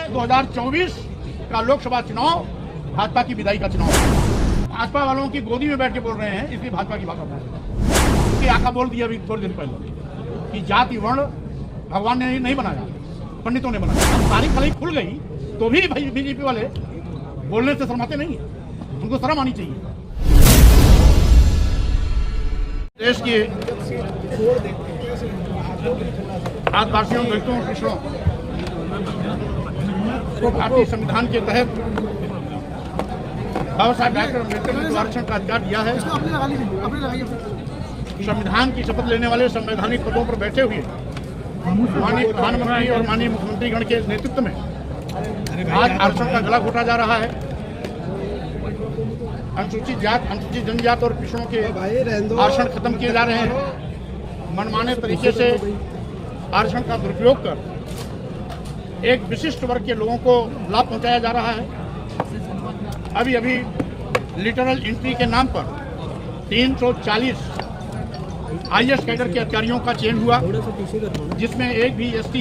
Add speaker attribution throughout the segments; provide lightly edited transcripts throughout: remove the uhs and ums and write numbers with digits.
Speaker 1: 2024 का लोकसभा चुनाव भाजपा की विदाई का चुनाव है। भाजपा वालों की गोदी में बैठ के बोल रहे हैं, इसलिए भाजपा की भाषा बोल रहे हैं। क्योंकि आका बोल दिया अभी थोड़े दिन पहले कि जाति वर्ण भगवान ने नहीं बनाया, पंडितों ने बनाया। अब सारी खलाई खुल गई तो भी भाई बीजेपी वाले बोलने से शर्माते नहीं है, उनको शर्म आनी चाहिए। देश के आदिवासियों, दलितों, पिछड़ों को भारतीय संविधान के तहत बाबा साहब डॉक्टर अम्बेडकर ने आरक्षण का अधिकार दिया है। संविधान की शपथ लेने वाले संवैधानिक पदों पर बैठे हुए माननीय प्रधानमंत्री और माननीय मुख्यमंत्री गण के नेतृत्व में आज आरक्षण का गला घोटा जा रहा है। अनुसूचित जात, अनुसूचित जनजात और पिछड़ों के आरक्षण खत्म किए जा रहे हैं। मनमाने तरीके से आरक्षण का दुरुपयोग कर एक विशिष्ट वर्ग के लोगों को लाभ पहुंचाया जा रहा है। अभी अभी लिटरल एंट्री के नाम पर 340 IAS कैडर के अधिकारियों का चयन हुआ, जिसमें एक भी ST,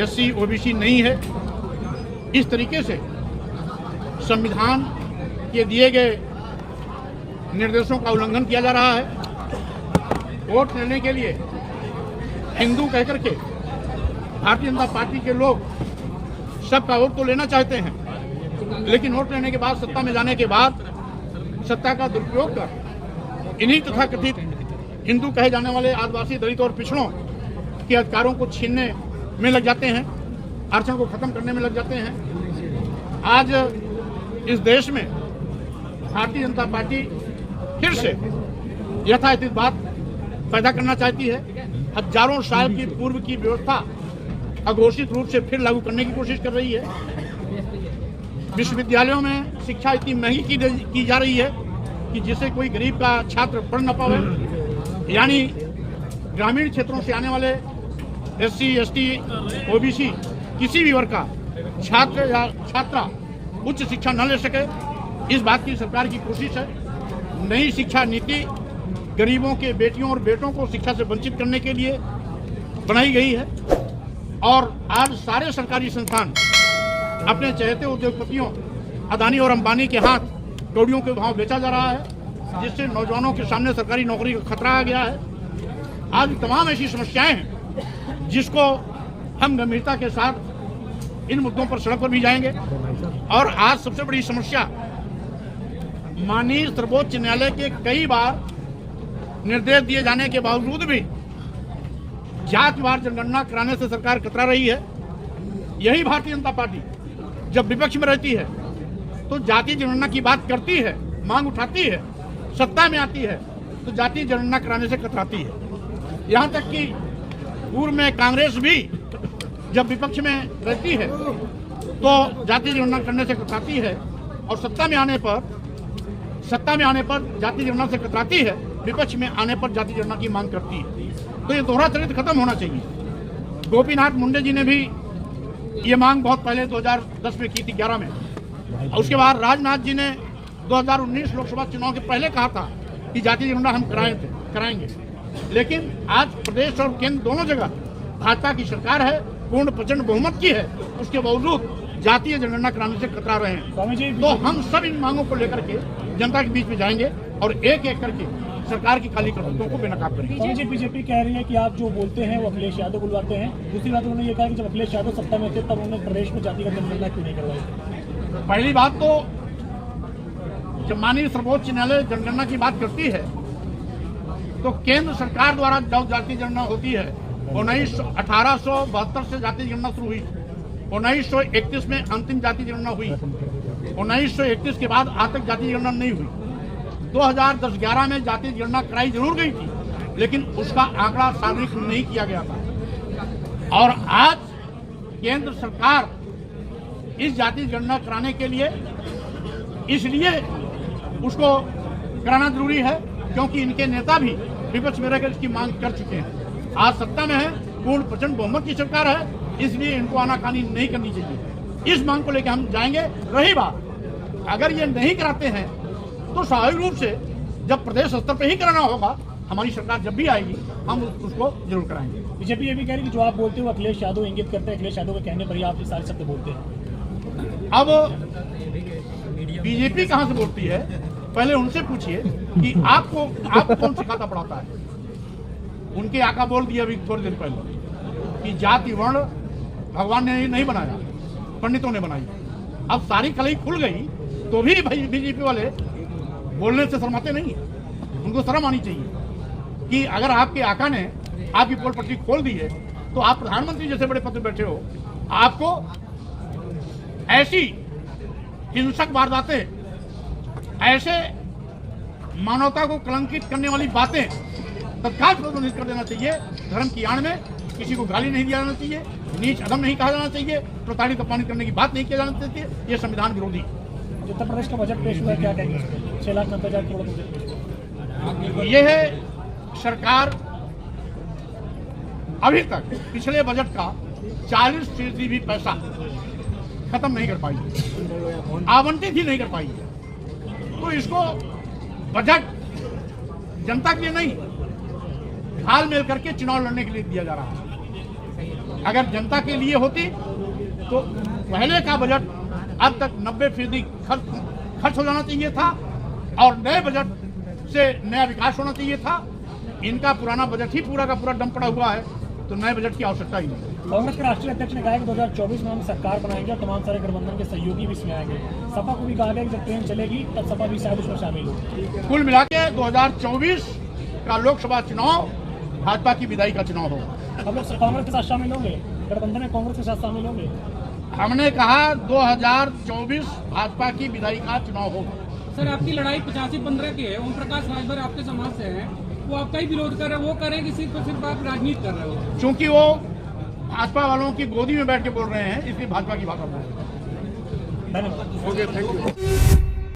Speaker 1: SC, OBC नहीं है। इस तरीके से संविधान के दिए गए निर्देशों का उल्लंघन किया जा रहा है। वोट लेने के लिए हिंदू कहकर के भारतीय जनता पार्टी के लोग सबका वोट तो लेना चाहते हैं, लेकिन वोट लेने के बाद, सत्ता में जाने के बाद सत्ता का दुरुपयोग कर इन्हीं तथाकथित हिंदू कहे जाने वाले आदिवासी, दलित और पिछड़ों के अधिकारों को छीनने में लग जाते हैं, आरक्षण को खत्म करने में लग जाते हैं। आज इस देश में भारतीय जनता पार्टी फिर से यथास्थित बात पैदा करना चाहती है। हजारों साल की पूर्व की व्यवस्था अघोषित रूप से फिर लागू करने की कोशिश कर रही है। विश्वविद्यालयों में शिक्षा इतनी महंगी की जा रही है कि जिससे कोई गरीब का छात्र पढ़ न पावे। यानी ग्रामीण क्षेत्रों से आने वाले SC, ST, OBC किसी भी वर्ग का छात्र या छात्रा उच्च शिक्षा न ले सके, इस बात की सरकार की कोशिश है। नई शिक्षा नीति गरीबों के बेटियों और बेटों को शिक्षा से वंचित करने के लिए बनाई गई है। और आज सारे सरकारी संस्थान अपने चहेते उद्योगपतियों अदानी और अंबानी के हाथ कौड़ियों के भाव बेचा जा रहा है, जिससे नौजवानों के सामने सरकारी नौकरी का खतरा आ गया है। आज तमाम ऐसी समस्याएं हैं जिसको हम गंभीरता के साथ इन मुद्दों पर सड़क पर भी जाएंगे। और आज सबसे बड़ी समस्या, माननीय सर्वोच्च न्यायालय के कई बार निर्देश दिए जाने के बावजूद भी जातिवार जनगणना कराने से सरकार कतरा रही है। यही भारतीय जनता पार्टी जब विपक्ष में रहती है तो जाति जनगणना की बात करती है, मांग उठाती है, सत्ता में आती है तो जाति जनगणना कराने से कतराती है। यहाँ तक कि पूर्व में कांग्रेस भी जब विपक्ष में रहती है तो जाति जनगणना करने से कतराती है, और सत्ता में आने पर जाति जनगणना से कतराती है, विपक्ष में आने पर जाति जनगणना की मांग करती है। तो ये दोहरा चरित्र खत्म होना चाहिए। गोपीनाथ मुंडे जी ने भी ये मांग बहुत पहले 2010 में की थी, 11 में। उसके बाद राजनाथ जी ने 2019 लोकसभा चुनाव के पहले कहा था कि जाति जनगणना हम कराएंगे। लेकिन आज प्रदेश और केंद्र दोनों जगह भाजपा की सरकार है, पूर्ण प्रचंड बहुमत की है, उसके बावजूद जातीय जनगणना कराने से कतरा रहे हैं। तो हम सब इन मांगों को लेकर के जनता के बीच में जाएंगे और एक एक करके सरकार की काली करतूतों को बेनकाब करेंगे।
Speaker 2: बीजेपी कह रही है कि आप जो बोलते हैं वो अखिलेश यादव बुलवाते हैं। दूसरी बात उन्होंने ये कहा कि जब अखिलेश यादव सत्ता में थे तब उन्होंने प्रदेश में जातिगत जनगणना क्यों नहीं करवाई।
Speaker 1: पहली बात तो जब माननीय सर्वोच्च न्यायालय जनगणना की बात करती है तो केंद्र सरकार द्वारा जब जाति जनगणना होती है 1872 से जाति जनगणना शुरू हुई, 1931 में अंतिम जाति जनगणना हुई, 1931 के बाद आज तक जाति जनगणना नहीं हुई। 2010-11 में जाति जनगणना कराई जरूर गई थी, लेकिन उसका आंकड़ा सार्वजनिक नहीं किया गया था। और आज केंद्र सरकार इस जाति जनगणना कराने के लिए इसलिए उसको कराना जरूरी है क्योंकि इनके नेता भी विपक्ष में रहकर इसकी मांग कर चुके हैं। आज सत्ता में है, पूर्ण प्रचंड बहुमत की सरकार है, इसलिए इनको आनाकानी नहीं करनी चाहिए। इस मांग को लेकर हम जाएंगे। रही बात, अगर ये नहीं कराते हैं तो स्वाभाविक रूप से जब प्रदेश स्तर पर ही कराना होगा, हमारी सरकार जब भी आएगी हम उसको जरूर कराएंगे।
Speaker 2: बीजेपी ये भी कह रही है कि जो आप बोलते हो अखिलेश यादव इंगित करते हैं, अखिलेश यादव के कहने पर ही आप ये सारे शब्द बोलते हैं।
Speaker 1: अब बीजेपी कहां से बोलती है, पहले उनसे पूछिए कि आपको कौन सिखाता पढ़ाता है। उनके आका बोल दिया अभी थोड़ी देर पहले कि जाति वर्ण भगवान ने नहीं बनाया, पंडितों ने बनाई। अब सारी कलई खुल गई तो भी भाई बीजेपी वाले बोलने से शर्माते नहीं है। उनको शर्म आनी चाहिए कि अगर आपके आका ने आपकी पोल पट्टी खोल दी है तो आप प्रधानमंत्री जैसे बड़े पद पर बैठे हो, आपको ऐसी हिंसक वारदातें, ऐसे मानवता को कलंकित करने वाली बातें तत्काल प्रतिबंधित कर देना चाहिए। धर्म की आड़ में किसी को गाली नहीं दिया जाना चाहिए, नीच अधम नहीं कहा जाना चाहिए, प्रताड़ित अपमानित करने की बात नहीं किया जाना चाहिए। ये संविधान विरोधी।
Speaker 2: उत्तर प्रदेश का बजट पेश हुआ है, क्या कहेंगे? 6,90,000 करोड़ बजट।
Speaker 1: ये है सरकार अभी तक पिछले बजट का 40% भी पैसा खत्म नहीं कर पाई, आवंटित ही नहीं कर पाई। तो इसको बजट जनता के लिए नहीं, हाल मेल करके चुनाव लड़ने के लिए दिया जा रहा है। अगर जनता के लिए होती तो पहले का बजट अब तक 90% खर्च हो जाना चाहिए था और नए बजट से नया विकास होना चाहिए था। इनका पुराना बजट ही पूरा का पूरा डंप पड़ा हुआ है, तो नए बजट की आवश्यकता ही नहीं।
Speaker 2: कांग्रेस के राष्ट्रीय अध्यक्ष ने कहा है कि 2024 में हम सरकार बनाएंगे और तमाम सारे गठबंधन के सहयोगी भी इसमें आएंगे। सपा को भी कहा गया कि जब ट्रेन चलेगी तब सपा भी शायद उसमें शामिल हो।
Speaker 1: कुल मिला के 2024 का लोकसभा चुनाव भाजपा की विदाई का चुनाव होगा।
Speaker 2: हम लोग कांग्रेस के साथ शामिल होंगे, गठबंधन में कांग्रेस के साथ शामिल होंगे।
Speaker 1: हमने कहा 2024 भाजपा की विदाई का चुनाव होगा।
Speaker 3: सर, आपकी लड़ाई 85-15 की है। ओम प्रकाश राजभर आपके समाज से हैं, वो आपका ही विरोध कर रहे हैं। वो कह रहे हैं कि सिर्फ आप राजनीति कर रहे हो।
Speaker 1: चूंकि वो भाजपा वालों की गोदी में बैठ के बोल रहे हैं, इसलिए भाजपा की भाषा बोल रहे हैं।
Speaker 2: धन्यवाद।
Speaker 1: Okay, thank you.